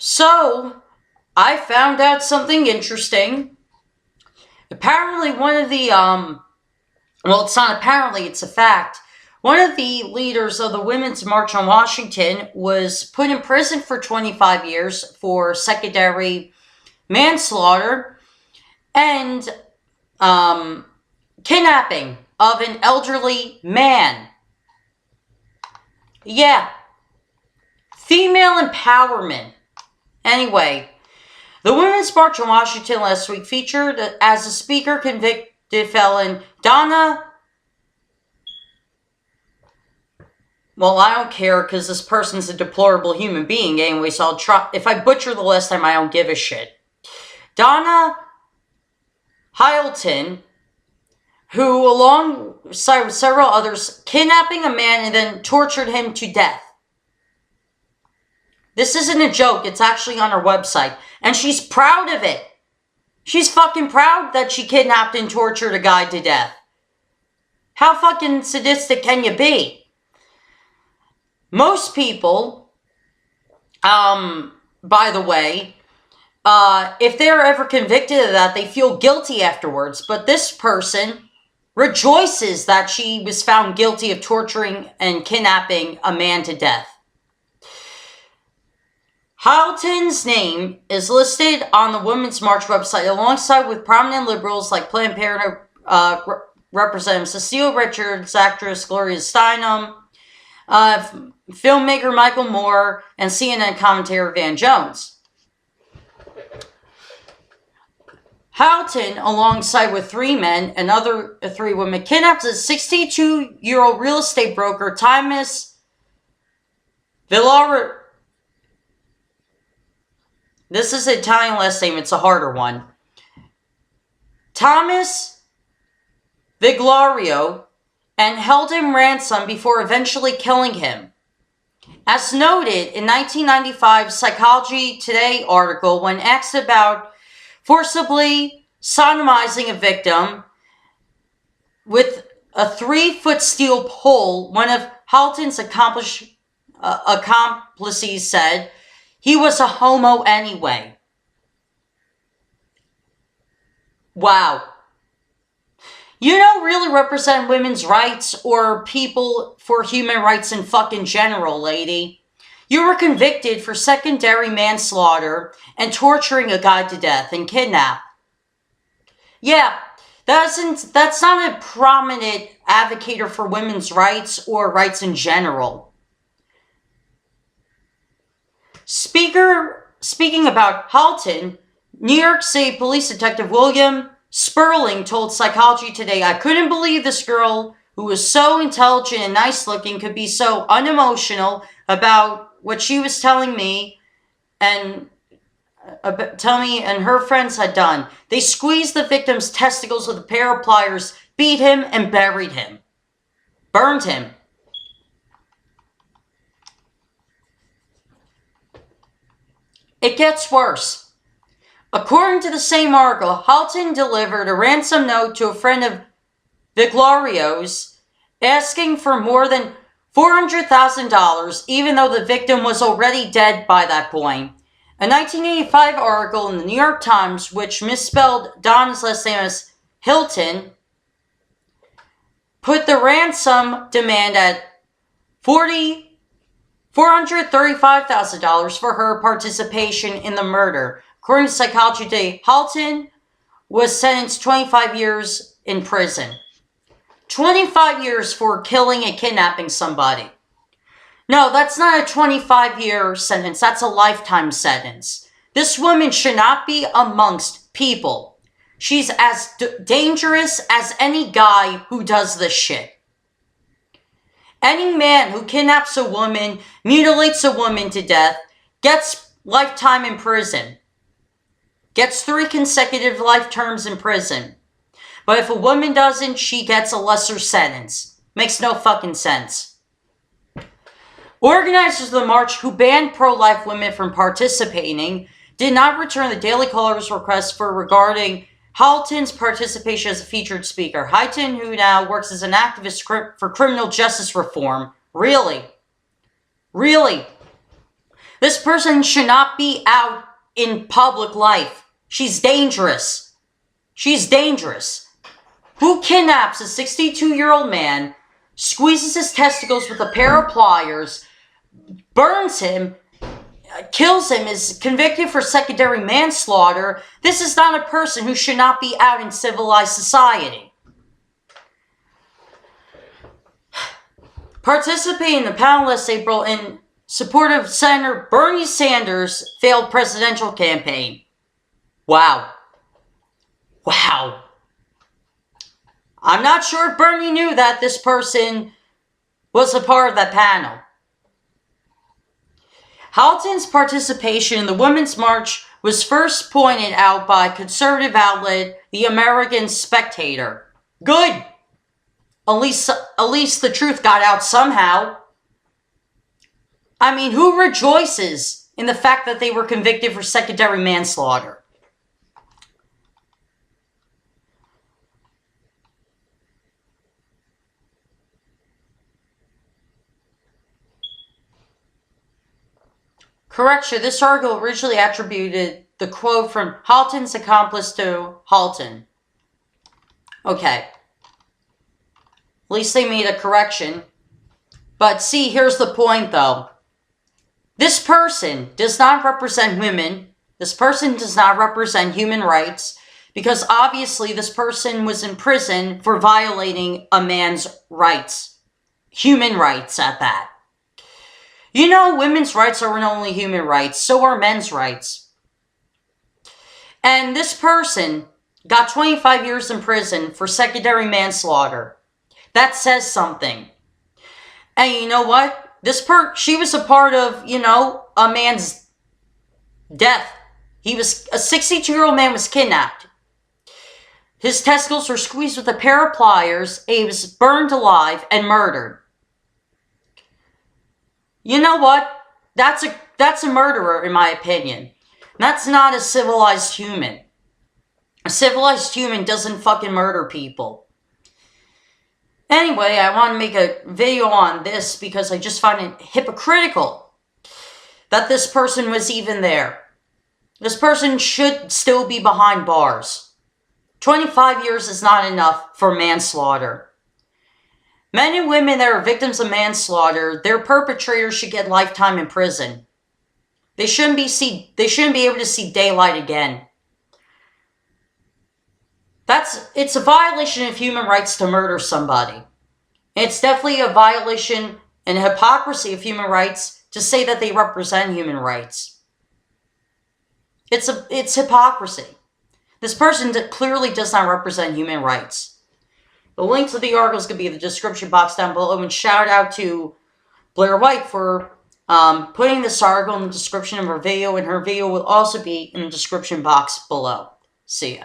So, I found out something interesting. Apparently one of the, well, it's not apparently, it's a fact. One of the leaders of the Women's March on Washington was put in prison for 25 years for secondary manslaughter and kidnapping of an elderly man. Yeah. Female empowerment. Anyway, the Women's March on Washington last week featured as a speaker convicted felon Donna. Well, I don't care because this person's a deplorable human being anyway, so I'll try. If I butcher the last time, I don't give a shit. Donna Hylton, who, alongside with several others, kidnapping a man and then tortured him to death. This isn't a joke. It's actually on her website. And she's proud of it. She's fucking proud that she kidnapped and tortured a guy to death. How fucking sadistic can you be? Most people, by the way, if they're ever convicted of that, they feel guilty afterwards. But this person rejoices that she was found guilty of torturing and kidnapping a man to death. Hylton's name is listed on the Women's March website alongside with prominent liberals like Planned Parenthood Representative Cecile Richards, actress Gloria Steinem, filmmaker Michael Moore, and CNN commentator Van Jones. Hylton, alongside with three men and other three women, kidnapped a 62-year-old real estate broker, Thomas Villar. This is an Italian last name. It's a harder one. Thomas Viglario, and held him ransom before eventually killing him. As noted in 1995 Psychology Today article, when asked about forcibly sodomizing a victim with a 3-foot steel pole, one of Hylton's accomplices said, "He was a homo anyway." Wow. You don't really represent women's rights or people for human rights in fucking general, lady. You were convicted for secondary manslaughter and torturing a guy to death and kidnap. Yeah, that's not a prominent advocate for women's rights or rights in general. Speaking about Hylton, New York City Police Detective William Sperling told Psychology Today, "I couldn't believe this girl, who was so intelligent and nice looking, could be so unemotional about what she was telling me and her friends had done. They squeezed the victim's testicles with a pair of pliers, beat him, and buried him. Burned him." It gets worse. According to the same article, Hylton delivered a ransom note to a friend of Viglario's asking for more than $400,000, even though the victim was already dead by that point. A 1985 article in the New York Times, which misspelled Donna's last name as Hilton, put the ransom demand at $435,000 for her participation in the murder. According to Psychology Today, Hylton was sentenced 25 years in prison. 25 years for killing and kidnapping somebody. No, that's not a 25-year sentence. That's a lifetime sentence. This woman should not be amongst people. She's as dangerous as any guy who does this shit. Any man who kidnaps a woman, mutilates a woman to death, gets lifetime in prison. Gets 3 consecutive life terms in prison. But if a woman doesn't, she gets a lesser sentence. Makes no fucking sense. Organizers of the march, who banned pro-life women from participating, did not return the Daily Caller's request regarding Hylton's participation as a featured speaker. Hylton, who now works as an activist for criminal justice reform. Really? Really? This person should not be out in public life. She's dangerous. She's dangerous. Who kidnaps a 62-year-old man, squeezes his testicles with a pair of pliers, burns him, kills him, is convicted for secondary manslaughter? This is not a person who should not be out in civilized society. Participating in the panel last April in support of Senator Bernie Sanders' failed presidential campaign. Wow. Wow. I'm not sure if Bernie knew that this person was a part of that panel. Halton's participation in the Women's March was first pointed out by conservative outlet The American Spectator. Good! At least the truth got out somehow. I mean, who rejoices in the fact that they were convicted for secondary manslaughter? Correction, this article originally attributed the quote from Halton's accomplice to Halton. Okay. At least they made a correction. But see, here's the point though. This person does not represent women. This person does not represent human rights, because obviously this person was in prison for violating a man's rights. Human rights at that. You know, women's rights are not only human rights, so are men's rights. And this person got 25 years in prison for secondary manslaughter. That says something. And you know what? She was a part of, a man's death. A 62-year-old man was kidnapped. His testicles were squeezed with a pair of pliers. He was burned alive and murdered. You know what? That's a murderer, in my opinion. That's not a civilized human. A civilized human doesn't fucking murder people. Anyway, I want to make a video on this because I just find it hypocritical that this person was even there. This person should still be behind bars. 25 years is not enough for manslaughter. Men and women that are victims of manslaughter, their perpetrators should get lifetime in prison. They shouldn't be able to see daylight again. It's a violation of human rights to murder somebody. It's definitely a violation and hypocrisy of human rights to say that they represent human rights. It's hypocrisy. This person clearly does not represent human rights. The link to the article is going to be in the description box down below. And shout out to Blaire White for putting this article in the description of her video. And her video will also be in the description box below. See ya.